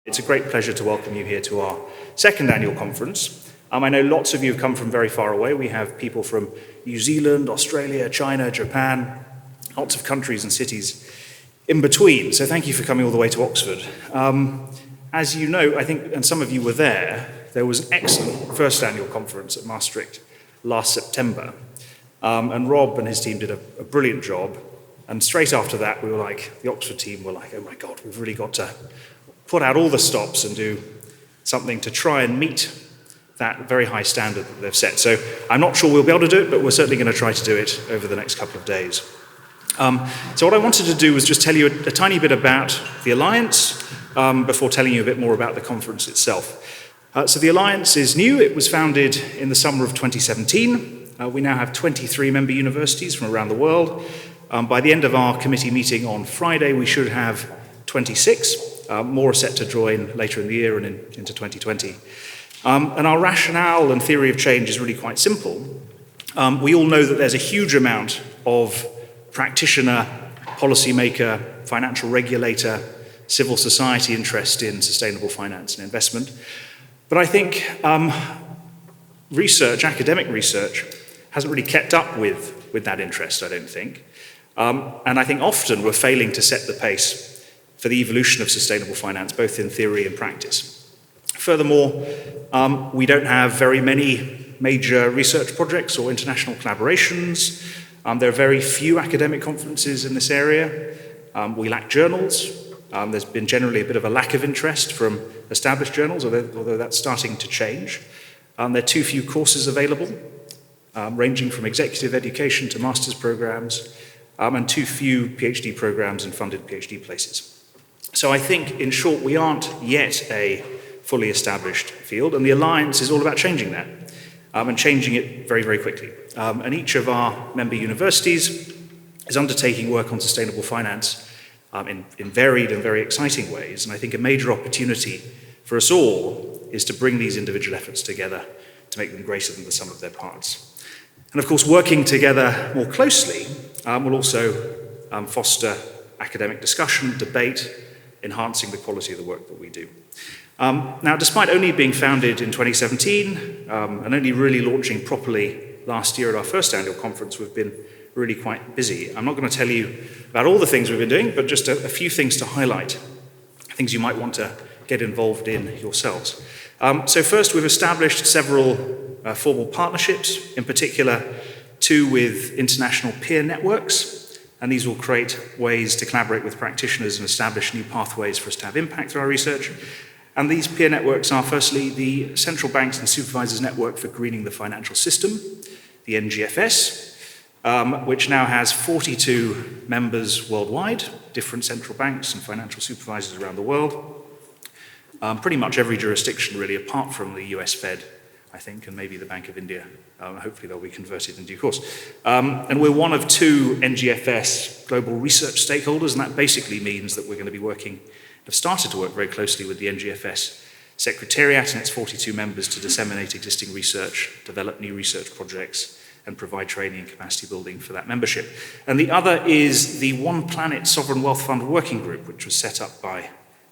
It's a great pleasure to welcome you here to our second annual conference. I know lots of you have come from very far away. We have people from New Zealand, Australia, China, Japan, lots of countries and cities in between. So thank you for coming all the way to Oxford. As you know, I think, and some of you were there was an excellent first annual conference at Maastricht last September. And Rob and his team did a brilliant job. And straight after that, the Oxford team were like, oh my God, we've really got to put out all the stops and do something to try and meet that very high standard that they've set. So I'm not sure we'll be able to do it, but we're certainly going to try to do it over the next couple of days. So what I wanted to do was just tell you a tiny bit about the Alliance before telling you a bit more about the conference itself. So the Alliance is new. It was founded in the summer of 2017. We now have 23 member universities from around the world. By the end of our committee meeting on Friday, we should have 26. More are set to join later in the year and into 2020. And our rationale and theory of change is really quite simple. We all know that there's a huge amount of practitioner, policymaker, financial regulator, civil society interest in sustainable finance and investment. But I think academic research, hasn't really kept up with that interest, I don't think. And I think often we're failing to set the pace for the evolution of sustainable finance, both in theory and practice. Furthermore, we don't have very many major research projects or international collaborations. There are very few academic conferences in this area. We lack journals. There's been generally a bit of a lack of interest from established journals, although that's starting to change. There are too few courses available, ranging from executive education to master's programs, and too few PhD programs and funded PhD places. So I think, in short, we aren't yet a fully established field, and the Alliance is all about changing that, and changing it very, very quickly. And each of our member universities is undertaking work on sustainable finance in varied and very exciting ways, and I think a major opportunity for us all is to bring these individual efforts together to make them greater than the sum of their parts. And of course, working together more closely will also foster academic discussion, debate, enhancing the quality of the work that we do. Now, despite only being founded in 2017 and only really launching properly last year at our first annual conference, we've been really quite busy. I'm not going to tell you about all the things we've been doing, but just a few things to highlight, things you might want to get involved in yourselves. So first, we've established several formal partnerships, in particular 2 with international peer networks. And these will create ways to collaborate with practitioners and establish new pathways for us to have impact through our research. And these peer networks are firstly the Central Banks and Supervisors Network for Greening the Financial System, the NGFS, which now has 42 members worldwide, different central banks and financial supervisors around the world. Pretty much every jurisdiction really, apart from the US Fed, I think, and maybe the Bank of India. Hopefully they'll be converted in due course. And we're one of 2 NGFS global research stakeholders, and that basically means that we're going to be have started to work very closely with the NGFS Secretariat and its 42 members to disseminate existing research, develop new research projects, and provide training and capacity building for that membership. And the other is the One Planet Sovereign Wealth Fund Working Group, which was set up by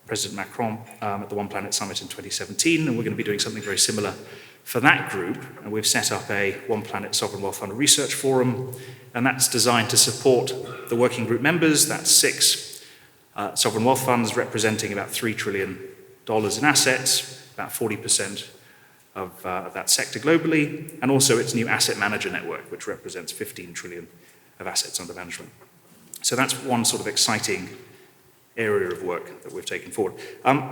President Macron at the One Planet Summit in 2017, and we're going to be doing something very similar for that group, and we've set up a One Planet Sovereign Wealth Fund Research Forum, and that's designed to support the working group members. That's 6 sovereign wealth funds representing about $3 trillion in assets, about 40% of that sector globally, and also its new asset manager network, which represents 15 trillion of assets under management. So that's one sort of exciting area of work that we've taken forward.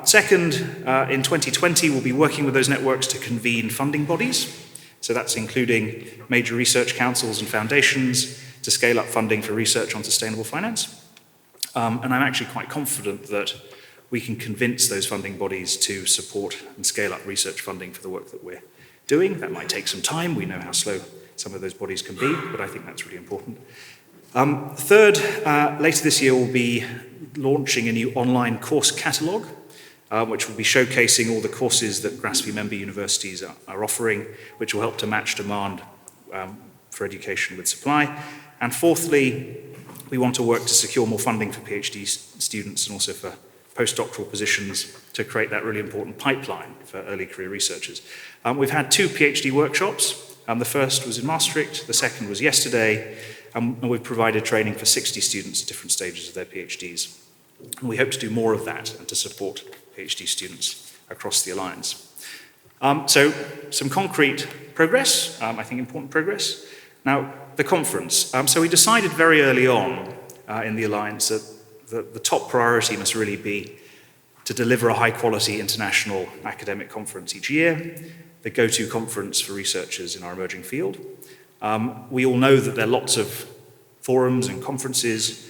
Second, in 2020, we'll be working with those networks to convene funding bodies. So that's including major research councils and foundations to scale up funding for research on sustainable finance. And I'm actually quite confident that we can convince those funding bodies to support and scale up research funding for the work that we're doing. That might take some time. We know how slow some of those bodies can be, but I think that's really important. Third, later this year, we'll be launching a new online course catalogue, which will be showcasing all the courses that GRASFI member universities are offering, which will help to match demand for education with supply. And fourthly, we want to work to secure more funding for PhD students and also for postdoctoral positions to create that really important pipeline for early career researchers. We've had 2 PhD workshops. The first was in Maastricht, the second was yesterday, and we've provided training for 60 students at different stages of their PhDs. And we hope to do more of that and to support PhD students across the Alliance. So some concrete progress, I think important progress. Now, the conference. So we decided very early on in the Alliance that the top priority must really be to deliver a high-quality international academic conference each year, the go-to conference for researchers in our emerging field. We all know that there are lots of forums and conferences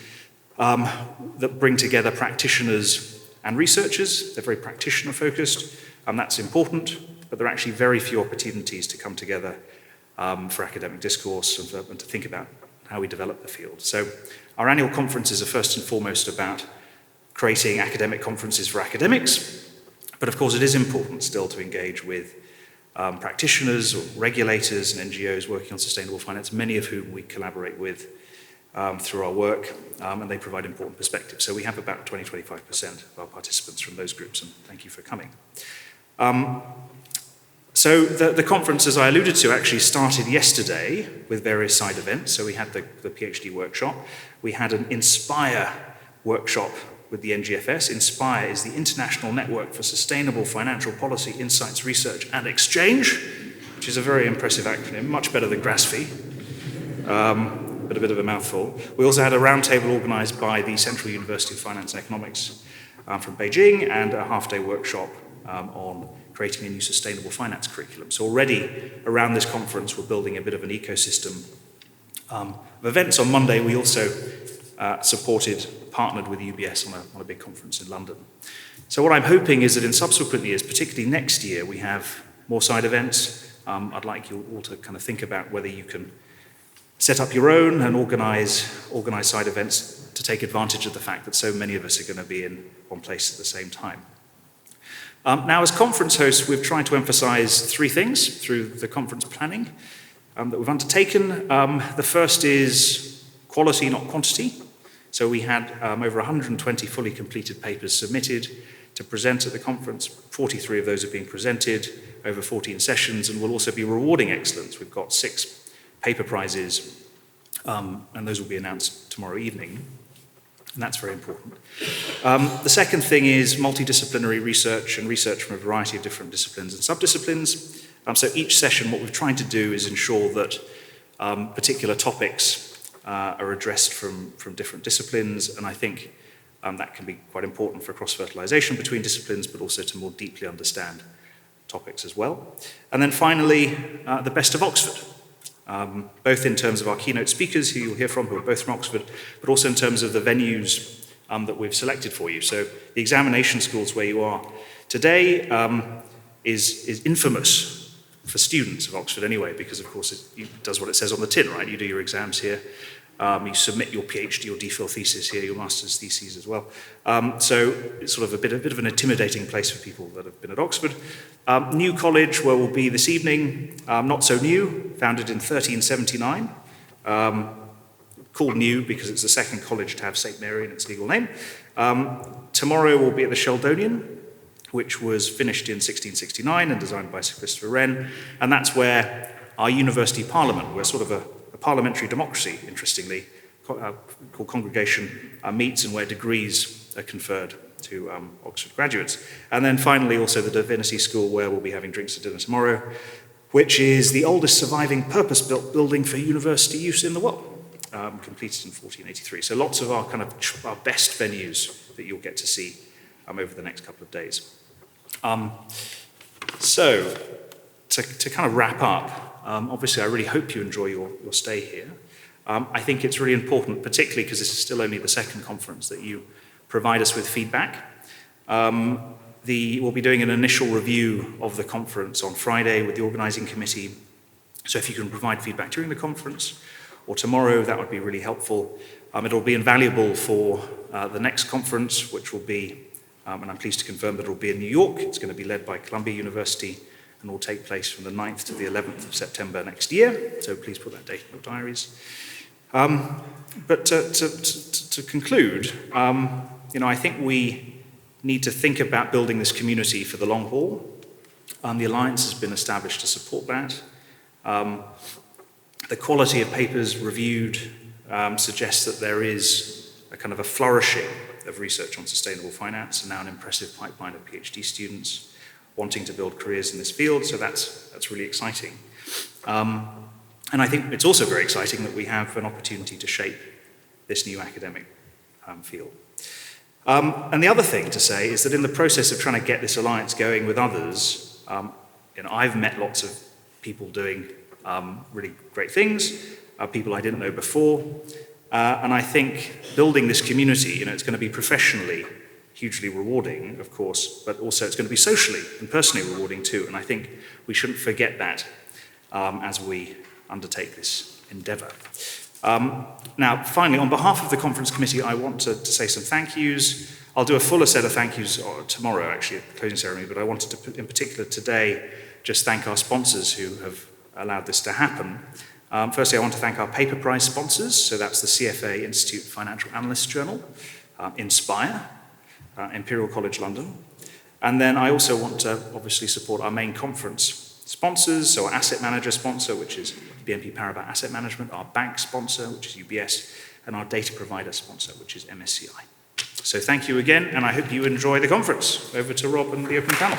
that bring together practitioners and researchers. They're very practitioner-focused, and that's important, but there are actually very few opportunities to come together for academic discourse and to think about how we develop the field. So our annual conferences are first and foremost about creating academic conferences for academics, but of course it is important still to engage with practitioners or regulators and NGOs working on sustainable finance, many of whom we collaborate with through our work, and they provide important perspectives. So we have about 20-25% of our participants from those groups, and thank you for coming. So the conference, as I alluded to, actually started yesterday with various side events. So we had the PhD workshop. We had an Inspire workshop with the NGFS. Inspire is the International Network for Sustainable Financial Policy, Insights, Research and Exchange, which is a very impressive acronym, much better than GRASFI, but a bit of a mouthful. We also had a roundtable organised by the Central University of Finance and Economics from Beijing, and a half-day workshop on creating a new sustainable finance curriculum. So already around this conference, we're building a bit of an ecosystem of events. On Monday, we also partnered with UBS on a big conference in London. So what I'm hoping is that in subsequent years, particularly next year, we have more side events. I'd like you all to kind of think about whether you can set up your own and organize side events to take advantage of the fact that so many of us are going to be in one place at the same time. Now, as conference hosts, we've tried to emphasize 3 things through the conference planning that we've undertaken. The first is quality, not quantity. So we had over 120 fully completed papers submitted to present at the conference. 43 of those are being presented over 14 sessions, and we'll also be rewarding excellence. We've got 6 paper prizes, and those will be announced tomorrow evening. And that's very important. The second thing is multidisciplinary research and research from a variety of different disciplines and subdisciplines. So each session, what we're trying to do is ensure that particular topics are addressed from different disciplines, and I think that can be quite important for cross-fertilization between disciplines, but also to more deeply understand topics as well. And then finally, the best of Oxford. Both in terms of our keynote speakers, who you'll hear from, who are both from Oxford, but also in terms of the venues that we've selected for you. So the examination schools where you are today is infamous for students of Oxford anyway, because of course it does what it says on the tin, right? You do your exams here, you submit your PhD or DPhil thesis here, your master's theses as well. So it's sort of a bit of an intimidating place for people that have been at Oxford. New college, where we'll be this evening, not so new, founded in 1379. Called new because it's the second college to have St. Mary in its legal name. Tomorrow we'll be at the Sheldonian, which was finished in 1669 and designed by Sir Christopher Wren. And that's where our university parliament, we're sort of a parliamentary democracy, interestingly, called Congregation, meets, and where degrees are conferred to Oxford graduates. And then finally also the Divinity School, where we'll be having drinks at dinner tomorrow, which is the oldest surviving purpose-built building for university use in the world, completed in 1483. So lots of our kind of our best venues that you'll get to see over the next couple of days. So to kind of wrap up, obviously I really hope you enjoy your stay here. I think it's really important, particularly because this is still only the second conference, that you provide us with feedback. We'll be doing an initial review of the conference on Friday with the organising committee. So if you can provide feedback during the conference or tomorrow, that would be really helpful. It'll be invaluable for the next conference, which will be, and I'm pleased to confirm that it'll be in New York. It's going to be led by Columbia University and will take place from the 9th to the 11th of September next year. So please put that date in your diaries. But to conclude, I think we need to think about building this community for the long haul. The Alliance has been established to support that. The quality of papers reviewed suggests that there is a kind of a flourishing of research on sustainable finance, and now an impressive pipeline of PhD students wanting to build careers in this field, so that's really exciting. And I think it's also very exciting that we have an opportunity to shape this new academic field. And the other thing to say is that in the process of trying to get this alliance going with others, I've met lots of people doing really great things, people I didn't know before, and I think building this community, it's going to be professionally hugely rewarding, of course, but also it's going to be socially and personally rewarding too, and I think we shouldn't forget that as we undertake this endeavour. Now, finally, on behalf of the conference committee, I want to say some thank yous. I'll do a fuller set of thank yous tomorrow, actually, at the closing ceremony, but I wanted to, in particular today, just thank our sponsors who have allowed this to happen. Firstly, I want to thank our paper prize sponsors, so that's the CFA Institute Financial Analysts Journal, Inspire, Imperial College London, and then I also want to obviously support our main conference sponsors, so our asset manager sponsor, which is BNP Paribas Asset Management, our bank sponsor, which is UBS, and our data provider sponsor, which is MSCI. So thank you again, and I hope you enjoy the conference. Over to Rob and the open panel.